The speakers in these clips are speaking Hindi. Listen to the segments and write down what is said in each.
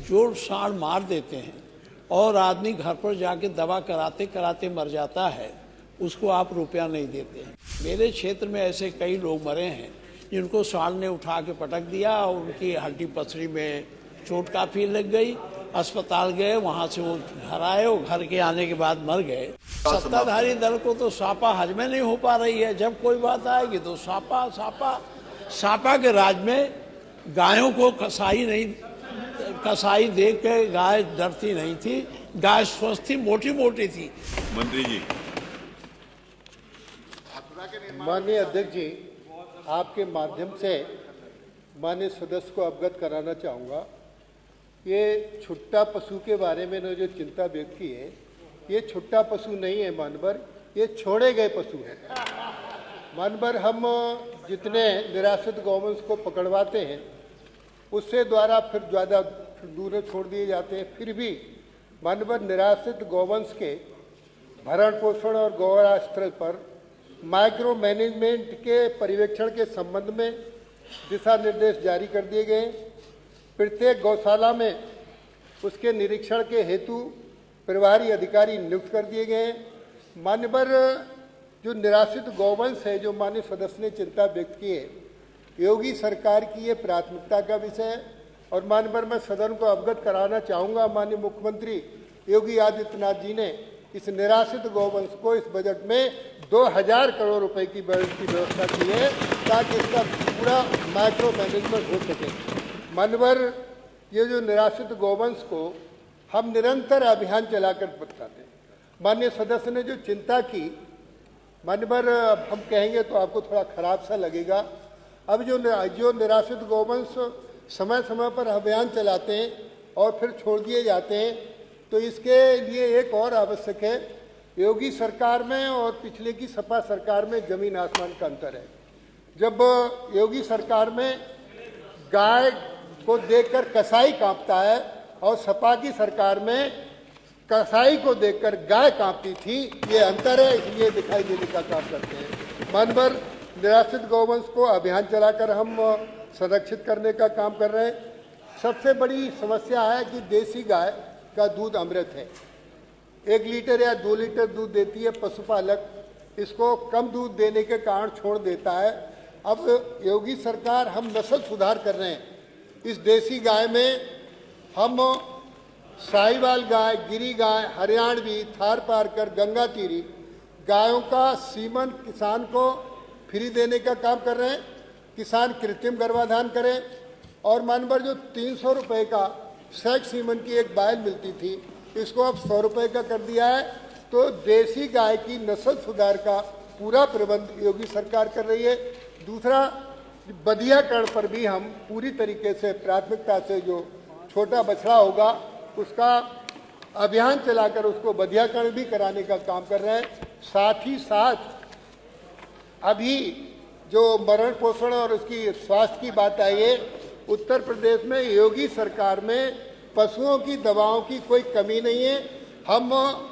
जोड़ साड़ मार देते हैं और आदमी घर पर जाके दवा कराते कराते मर जाता है, उसको आप रुपया नहीं देते हैं। मेरे क्षेत्र में ऐसे कई लोग मरे हैं जिनको साड़ ने उठा के पटक दिया और उनकी हड्डी पसली में चोट काफ़ी लग गई। अस्पताल गए, वहाँ से वो घर आए और घर के आने के बाद मर गए। सत्ताधारी दल को तो सापा हजमे नहीं हो पा रही है। जब कोई बात आएगी तो सापा सापा सापा के राज में गायों को कसाई देख के गाय डरती नहीं थी, गाय स्वस्थ थी, मोटी मोटी थी। मंत्री जी। माननीय अध्यक्ष जी, आपके माध्यम से माननीय सदस्य को अवगत कराना चाहूँगा। ये छुट्टा पशु के बारे में जो चिंता व्यक्त की है, ये छुट्टा पशु नहीं है मानवर, ये छोड़े गए पशु हैं। मानवर हम जितने निराश्रित गौवंश को पकड़वाते हैं उससे द्वारा फिर ज़्यादा दूर छोड़ दिए जाते हैं। फिर भी मानवर निराश्रित गौवंश के भरण पोषण और गौरा स्थल पर माइक्रो मैनेजमेंट के पर्यवेक्षण के संबंध में दिशा निर्देश जारी कर दिए गए। प्रत्येक गौशाला में उसके निरीक्षण के हेतु प्रभारी अधिकारी नियुक्त कर दिए गए। मान्यवर जो निराश्रित गौवंश है, जो माननीय सदस्य ने चिंता व्यक्त की है, योगी सरकार की ये प्राथमिकता का विषय है। और मान्यवर मैं सदन को अवगत कराना चाहूँगा, माननीय मुख्यमंत्री योगी आदित्यनाथ जी ने इस निराश्रित गौवंश को इस बजट में 2000 करोड़ रुपए की बजट की व्यवस्था की है ताकि इसका पूरा माइक्रो मैनेजमेंट हो सके। मान्यवर ये जो निराश्रित गौवंश को हम निरंतर अभियान चलाकर बताते हैं। माननीय सदस्य ने जो चिंता की, मान्यवर हम कहेंगे तो आपको थोड़ा खराब सा लगेगा। अब जो निराश्रित गौवंश समय समय पर अभियान चलाते हैं और फिर छोड़ दिए जाते हैं, तो इसके लिए एक और आवश्यक है। योगी सरकार में और पिछले की सपा सरकार में जमीन आसमान का अंतर है। जब योगी सरकार में गाय को देखकर कसाई कांपता है और सपा की सरकार में कसाई को देखकर गाय कांपती थी, ये अंतर है, इसलिए दिखाई देने का काम करते हैं। मानवर निराश्रित गौवंश को अभियान चलाकर हम संरक्षित करने का काम कर रहे हैं। सबसे बड़ी समस्या है कि देसी गाय का दूध अमृत है। 1 लीटर या 2 लीटर दूध देती है पशुपालक, इसको कम दूध देने के कारण छोड़ देता है। अब योगी सरकार हम नस्ल सुधार कर रहे हैं। इस देसी गाय में हम साहिवाल गाय, गिरी गाय, हरियाणवी, थार पारकर, गंगा तीरी गायों का सीमन किसान को फ्री देने का काम कर रहे हैं। किसान कृत्रिम गर्भाधान करें। और मानवर जो 300 रुपये का सेक्स सीमन की एक बायल मिलती थी, इसको अब 100 रुपये का कर दिया है। तो देसी गाय की नस्ल सुधार का पूरा प्रबंध योगी सरकार कर रही है। दूसरा, बधियाकरण पर भी हम पूरी तरीके से प्राथमिकता से जो छोटा बछड़ा होगा उसका अभियान चलाकर उसको बधियाकरण भी कराने का काम कर रहे हैं। साथ ही साथ अभी जो मरण पोषण और उसकी स्वास्थ्य की बात आई है, उत्तर प्रदेश में योगी सरकार में पशुओं की दवाओं की कोई कमी नहीं है। हम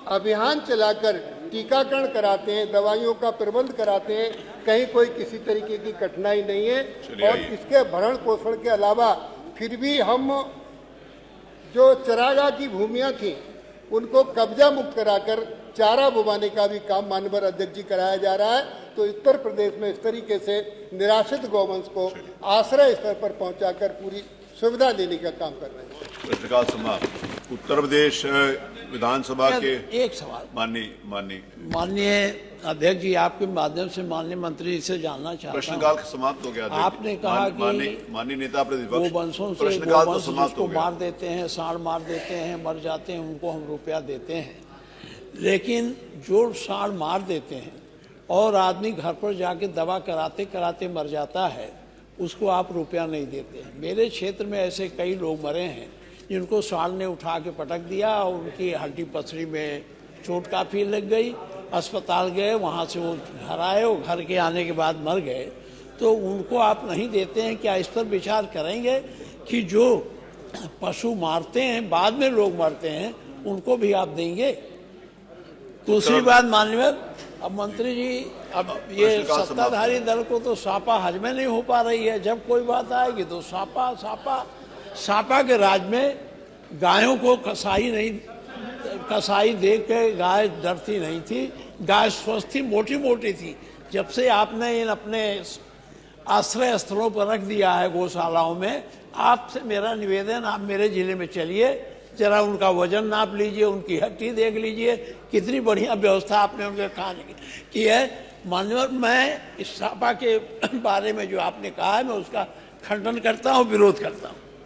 अभियान चलाकर टीकाकरण कराते हैं, दवाइयों का प्रबंध कराते हैं, कहीं कोई किसी तरीके की कठिनाई नहीं है। और इसके भरण पोषण के अलावा फिर भी हम जो चरागाह की भूमियां थी उनको कब्जा मुक्त कराकर चारा बुवाने का भी काम माननीय अध्यक्ष जी कराया जा रहा है। तो उत्तर प्रदेश में इस तरीके से निराश्रित गौवंश को आश्रय स्तर पर पहुंचाकर पूरी सुविधा देने का काम कर रहे हैं। प्रश्नकाल समाप्त। उत्तर प्रदेश विधानसभा के एक सवाल माननीय अध्यक्ष जी, आपके माध्यम से माननीय मंत्री जी से जानना चाहता हूं। प्रश्नकाल समाप्त हो गया। आपने कहा कि माननीय नेता प्रतिपक्ष, गोवंशों से प्रश्नकाल तो गोवंश समाप्त हो गया। मार देते हैं, साड़ मार देते हैं, मर जाते हैं, उनको हम रुपया देते हैं। लेकिन जो साड़ मार देते हैं और आदमी घर पर जाके दवा कराते कराते मर जाता है, उसको आप रुपया नहीं देते हैं। मेरे क्षेत्र में ऐसे कई लोग मरे हैं जिनको साड़ ने उठा के पटक दिया और उनकी हड्डी पसली में चोट काफ़ी लग गई। अस्पताल गए, वहाँ से वो घर आए और घर के आने के बाद मर गए। तो उनको आप नहीं देते हैं। क्या इस पर विचार करेंगे कि जो पशु मारते हैं, बाद में लोग मरते हैं, उनको भी आप देंगे? दूसरी बात माननीय अब मंत्री जी, अब ये सत्ताधारी दल को तो सापा हजमे नहीं हो पा रही है। जब कोई बात आएगी तो सापा सापा सापा के राज में गायों को कसाई देख के गाय डरती नहीं थी, गाय स्वस्थ थी, मोटी मोटी थी। जब से आपने इन अपने आश्रय स्थलों पर रख दिया है गौशालाओं में, आपसे मेरा निवेदन, आप मेरे जिले में चलिए, जरा उनका वजन नाप लीजिए, उनकी हड्डी देख लीजिए, कितनी बढ़िया व्यवस्था आपने उनके खाने की है। माननीय, मैं इस सभा के बारे में जो आपने कहा है, मैं उसका खंडन करता हूँ, विरोध करता हूँ।